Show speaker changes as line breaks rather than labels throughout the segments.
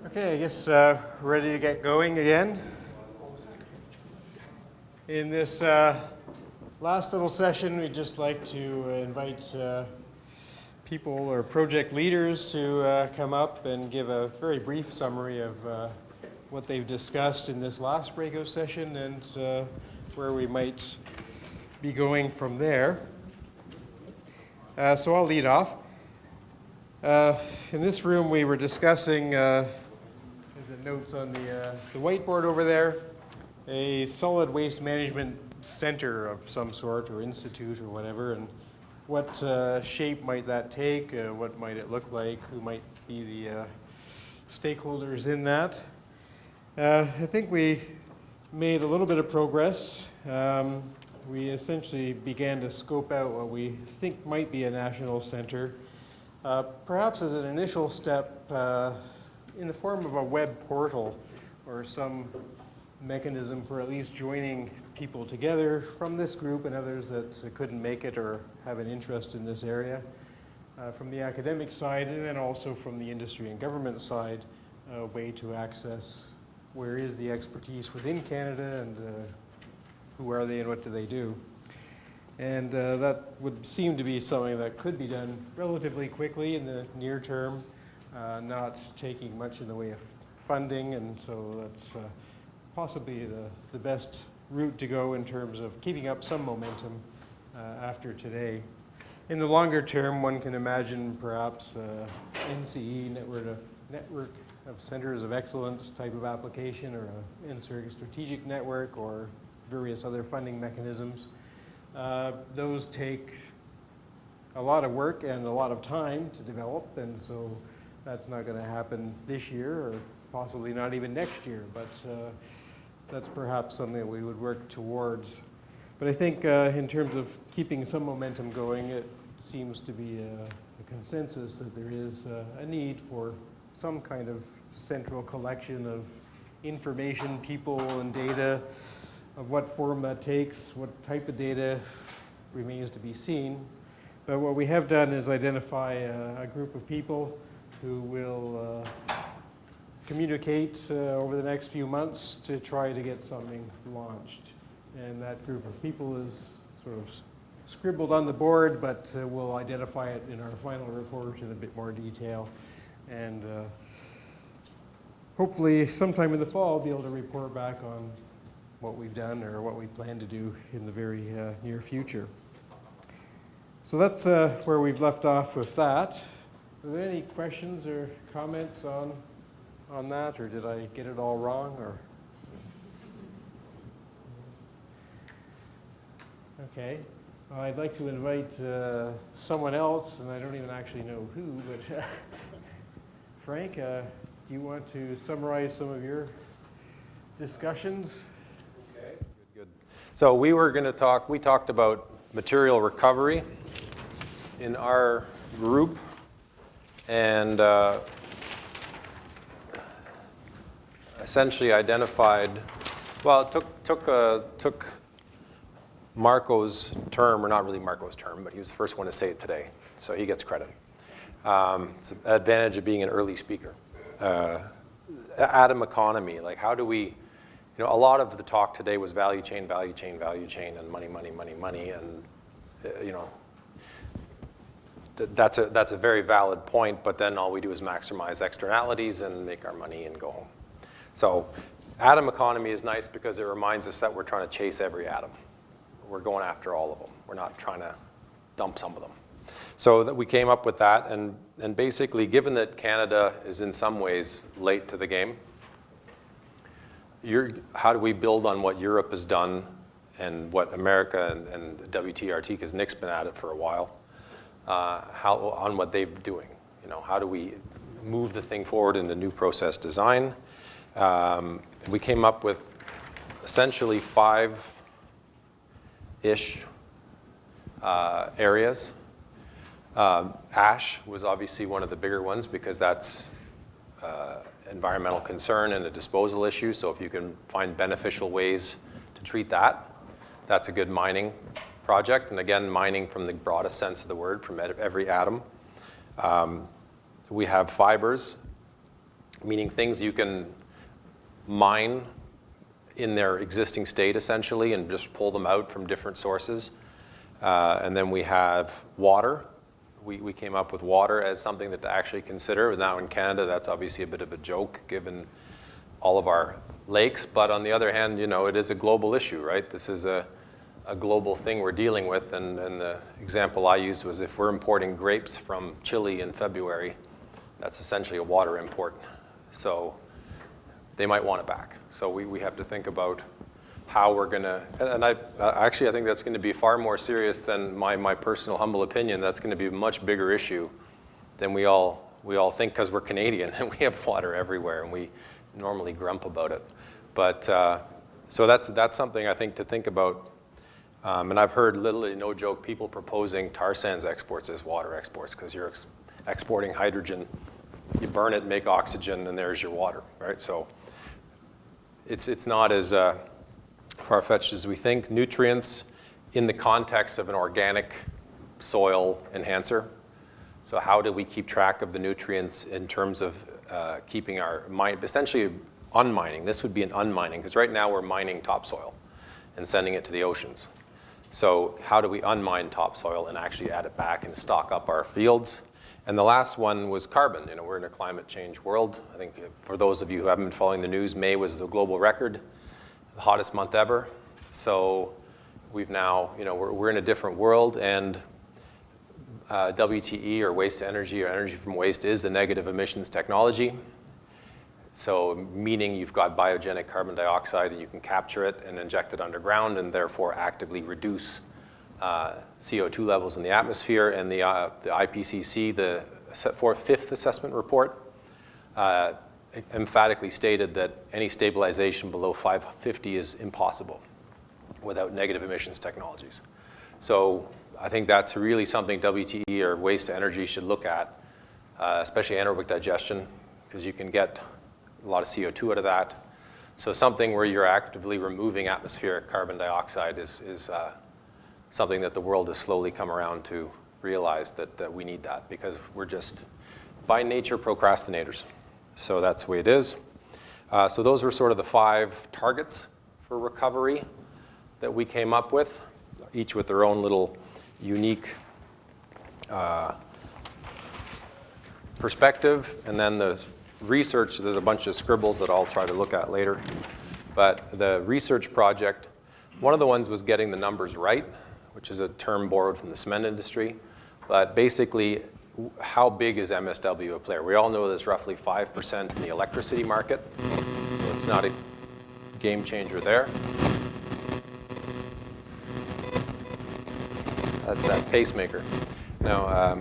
Okay, I guess ready to get going again. In this last little session, we'd just like to invite people or project leaders to come up and give a very brief summary of what they've discussed in this last breakout session and where we might be going from there. So I'll lead off. In this room, we were discussing notes on the whiteboard over there, a solid waste management center of some sort or institute or whatever, and what shape might that take, what might it look like, who might be the stakeholders in that. I think we made a little bit of progress. We essentially began to scope out what we think might be a national center, perhaps as an initial step in the form of a web portal or some mechanism for at least joining people together from this group and others that couldn't make it or have an interest in this area. From the academic side and then also from the industry and government side, a way to access where is the expertise within Canada and who are they and what do they do. And that would seem to be something that could be done relatively quickly in the near term. Not taking much in the way of funding, and so that's possibly the best route to go in terms of keeping up some momentum after today. In the longer term, one can imagine perhaps NCE, network of centers of excellence type of application, or a NSERC strategic network, or various other funding mechanisms. Those take a lot of work and a lot of time to develop, and so that's not going to happen this year or possibly not even next year, but that's perhaps something that we would work towards. But I think in terms of keeping some momentum going, it seems to be a consensus that there is a need for some kind of central collection of information, people, and data, of what form that takes, what type of data remains to be seen. But what we have done is identify a group of people who will communicate over the next few months to try to get something launched. And that group of people is sort of scribbled on the board, but we'll identify it in our final report in a bit more detail. And hopefully sometime in the fall, be able to report back on what we've done or what we plan to do in the very near future. So that's where we've left off with that. Are there any questions or comments on that, or did I get it all wrong? Or okay, well, I'd like to invite someone else, and I don't even actually know who, but Frank, do you want to summarize some of your discussions?
Okay, good. So we talked about material recovery in our group, and essentially identified, well, it took Marco's term, or not really Marco's term, but he was the first one to say it today, so he gets credit. It's an advantage of being an early speaker. Atom economy, like how do we, a lot of the talk today was value chain, and money, and that's a very valid point, but then all we do is maximize externalities and make our money and go home. So atom economy is nice because it reminds us that we're trying to chase every atom. We're going after all of them. We're not trying to dump some of them. So that we came up with that, and basically, given that Canada is in some ways late to the game, how do we build on what Europe has done and what America and WTRT, because Nick's been at it for a while, on what they're doing? How do we move the thing forward into new process design? We came up with essentially 5-ish areas. Ash was obviously one of the bigger ones because that's environmental concern and a disposal issue. So if you can find beneficial ways to treat that, that's a good mining project. And again, mining from the broadest sense of the word, from every atom. We have fibers. meaning things you can mine in their existing state essentially and just pull them out from different sources. And then we have water. We came up with water as something that to actually consider. Now in Canada, that's obviously a bit of a joke given all of our lakes. But on the other hand, you know, it is a global issue, right? This is a global thing we're dealing with. And the example I used was if we're importing grapes from Chile in February, that's essentially a water import. So they might want it back. So we have to think about how we're going to, and I think that's going to be far more serious than my personal humble opinion. That's going to be a much bigger issue than we all think, because we're Canadian and we have water everywhere and we normally grump about it. But so that's something I think to think about. And I've heard, literally no joke, people proposing tar sands exports as water exports, because you're exporting hydrogen, you burn it, make oxygen, and there's your water, right? So it's not as far-fetched as we think. Nutrients in the context of an organic soil enhancer. So how do we keep track of the nutrients in terms of keeping our essentially unmining? This would be an unmining, because right now we're mining topsoil and sending it to the oceans. So how do we unmine topsoil and actually add it back and stock up our fields? And the last one was carbon. You know, we're in a climate change world. I think for those of you who haven't been following the news, May was the global record, the hottest month ever. So we've now, you know, we're in a different world, and WTE, or waste to energy, or energy from waste, is a negative emissions technology. So meaning you've got biogenic carbon dioxide and you can capture it and inject it underground and therefore actively reduce CO2 levels in the atmosphere. And the IPCC, the fifth assessment report, emphatically stated that any stabilization below 550 is impossible without negative emissions technologies. So I think that's really something WTE, or waste to energy, should look at, especially anaerobic digestion, because you can get a lot of CO2 out of that. So something where you're actively removing atmospheric carbon dioxide is something that the world has slowly come around to realize that we need that, because we're just, by nature, procrastinators. So that's the way it is. So those were sort of the 5 targets for recovery that we came up with, each with their own little unique perspective. And then the research, there's a bunch of scribbles that I'll try to look at later. But the research project, one of the ones was getting the numbers right, which is a term borrowed from the cement industry. But basically, how big is MSW a player? We all know there's roughly 5% in the electricity market, so it's not a game changer there. That's that pacemaker. Now,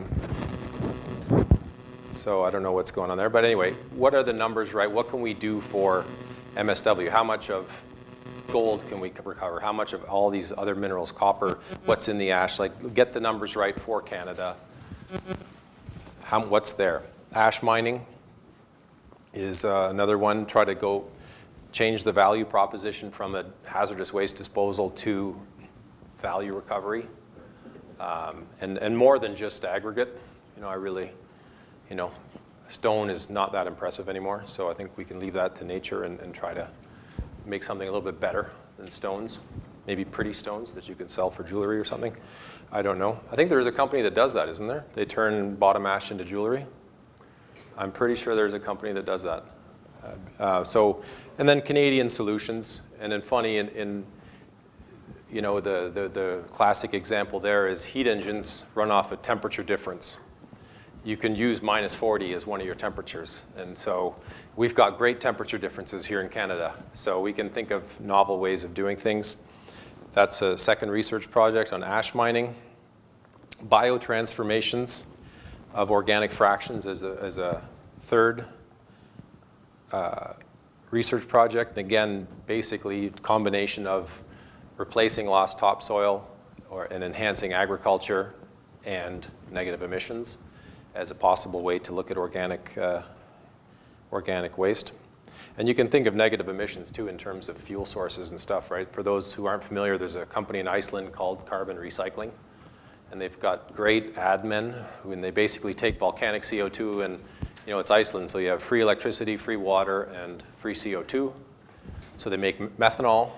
so I don't know what's going on there, but anyway, what are the numbers right? What can we do for MSW? How much of gold can we recover? How much of all these other minerals, copper, what's in the ash? Like, get the numbers right for Canada. What's there? Ash mining is another one. Try to go change the value proposition from a hazardous waste disposal to value recovery. And more than just aggregate. You know, I really, you know, stone is not that impressive anymore, so I think we can leave that to nature and try to make something a little bit better than stones. Maybe pretty stones that you could sell for jewelry or something. I don't know. I think there is a company that does that, isn't there? They turn bottom ash into jewelry. I'm pretty sure there's a company that does that. And then Canadian solutions. And then funny, in you know, the classic example there is heat engines run off a temperature difference. You can use -40 as one of your temperatures. And so we've got great temperature differences here in Canada. So we can think of novel ways of doing things. That's a second research project on ash mining. Biotransformations of organic fractions as a third research project. Again, basically combination of replacing lost topsoil and enhancing agriculture and negative emissions as a possible way to look at organic waste. And you can think of negative emissions too in terms of fuel sources and stuff, right? For those who aren't familiar, there's a company in Iceland called Carbon Recycling, and they've got great admin, and they basically take volcanic CO2 and you know, it's Iceland, so you have free electricity, free water, and free CO2. So they make methanol,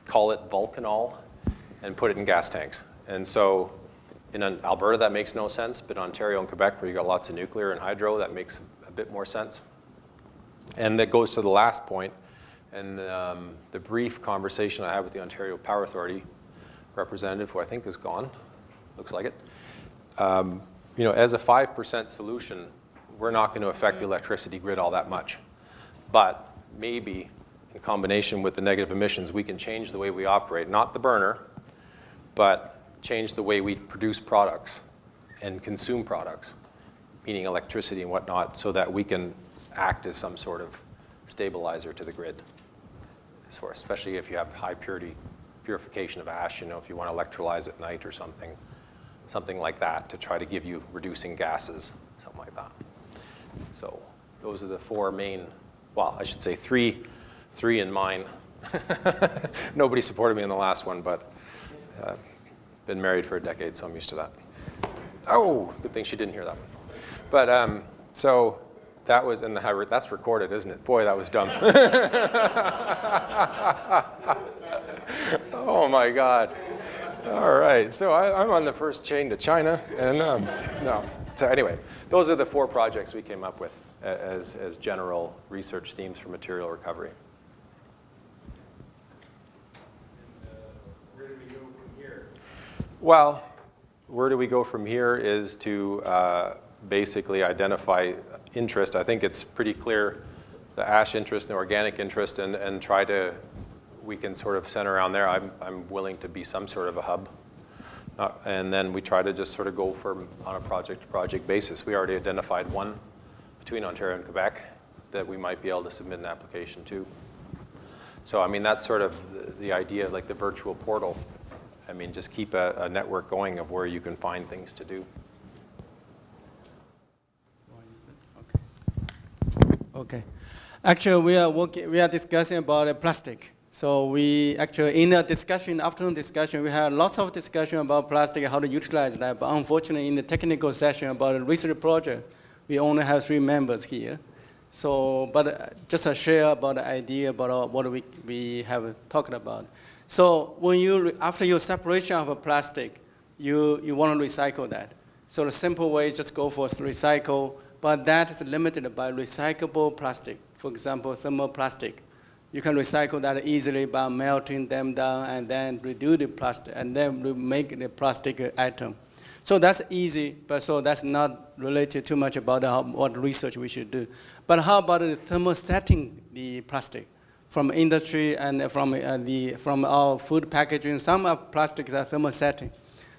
call it Vulcanol, and put it in gas tanks. And so in Alberta, that makes no sense, but Ontario and Quebec, where you got lots of nuclear and hydro, that makes a bit more sense. And that goes to the last point, and the brief conversation I had with the Ontario Power Authority representative, who I think is gone, looks like it. You know, as a 5% solution, we're not going to affect the electricity grid all that much. But maybe in combination with the negative emissions, we can change the way we operate, not the burner, but change the way we produce products and consume products, meaning electricity and whatnot, so that we can act as some sort of stabilizer to the grid. So especially if you have high purification of ash, you know, if you want to electrolyze at night or something like that to try to give you reducing gases, something like that. So those are the four main, well, I should say three in mine. Nobody supported me in the last one, but been married for a decade, so I'm used to that. Oh, good thing she didn't hear that one. But so that was in the, that's recorded, isn't it? Boy, that was dumb. Oh my God. All right, so I'm on the first chain to China, and no. So anyway, those are the four projects we came up with as general research themes for material recovery.
Where do we go from here?
Well, where do we go from here is to basically identify interest. I think it's pretty clear, the ash interest and the organic interest, and try to, we can sort of center around there. I'm willing to be some sort of a hub. And then we try to just sort of go on a project-to-project basis. We already identified one between Ontario and Quebec that we might be able to submit an application to. So I mean, that's sort of the idea, like the virtual portal. I mean, just keep a network going of where you can find things to do.
Okay. Actually, we are discussing about plastic. So we actually, in the discussion, afternoon discussion, we had lots of discussion about plastic, how to utilize that. But unfortunately, in the technical session about a research project, we only have 3 members here. So, but just a share about the idea about what we have talked about. So when after your separation of a plastic, you want to recycle that. So the simple way is just go for recycle, but that is limited by recyclable plastic. For example, thermoplastic. You can recycle that easily by melting them down and then reduce the plastic and then make the plastic atom. So that's easy, but so that's not related too much about what research we should do. But how about the thermosetting the plastic from industry and from our food packaging? Some of plastics are thermosetting.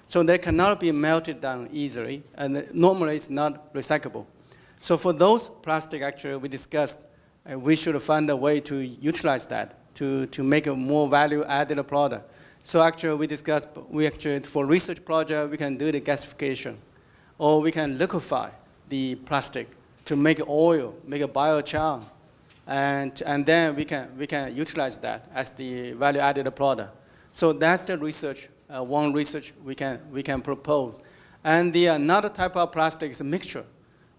So they cannot be melted down easily, and normally it's not recyclable. So for those plastic, actually, we discussed we should find a way to utilize that to make a more value-added product. So actually, we discussed, for research project, we can do the gasification, or we can liquefy the plastic to make oil, make a biochar, and then we can utilize that as the value-added product. So that's the research, one research we can propose. And the another type of plastic is a mixture.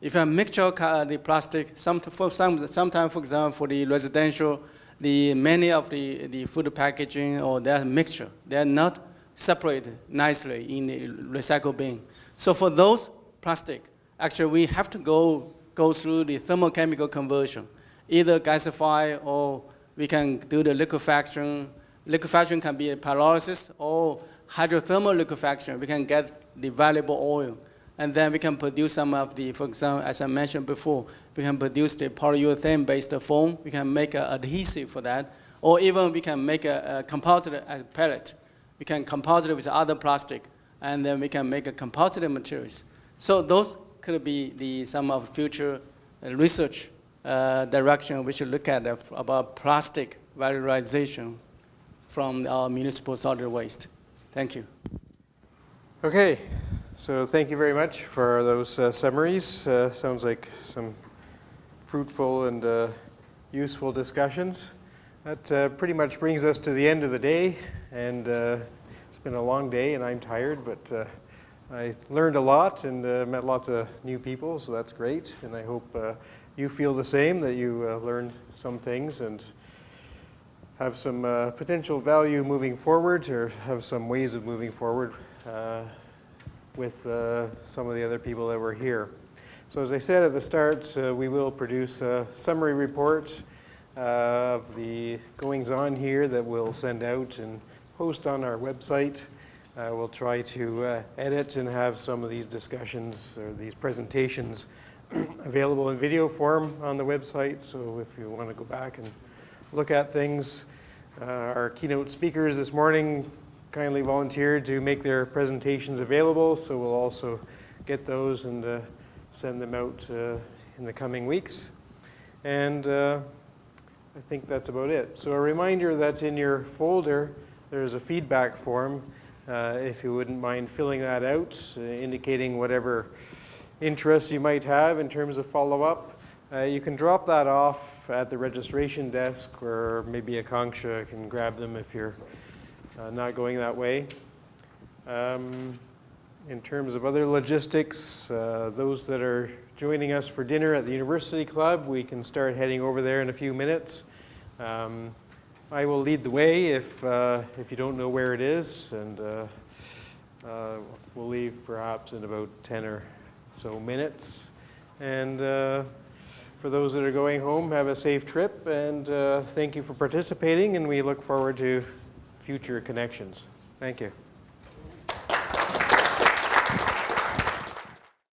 If a mixture of the plastic, sometimes, for example, for the residential, many of the food packaging or their mixture, they're not separated nicely in the recycle bin. So for those plastic, actually we have to go through the thermochemical conversion, either gasify or we can do the liquefaction. Liquefaction can be a pyrolysis or hydrothermal liquefaction. We can get the valuable oil. And then we can produce some of the, for example, as I mentioned before, we can produce the polyurethane-based foam. We can make an adhesive for that. Or even we can make a composite pellet. We can composite it with other plastic. And then we can make a composite materials. So those could be some of future research direction we should look at about plastic valorization from our municipal solid waste. Thank you.
Okay. So thank you very much for those summaries. Sounds like some fruitful and useful discussions. That pretty much brings us to the end of the day, and it's been a long day and I'm tired, but I learned a lot and met lots of new people, so that's great. And I hope you feel the same, that you learned some things and have some potential value moving forward, or have some ways of moving forward with some of the other people that were here. So as I said at the start, we will produce a summary report of the goings-on here that we'll send out and post on our website. We'll try to edit and have some of these discussions or these presentations available in video form on the website. So if you want to go back and look at things, our keynote speakers this morning kindly volunteered to make their presentations available. So we'll also get those and send them out in the coming weeks. And I think that's about it. So a reminder that in your folder, there's a feedback form. If you wouldn't mind filling that out, indicating whatever interests you might have in terms of follow-up. You can drop that off at the registration desk, or maybe Akanksha can grab them if you're not going that way. In terms of other logistics, those that are joining us for dinner at the University Club, we can start heading over there in a few minutes. I will lead the way if you don't know where it is, and we'll leave perhaps in about 10 or so minutes. And for those that are going home, have a safe trip, and thank you for participating, and we look forward to future connections. Thank you.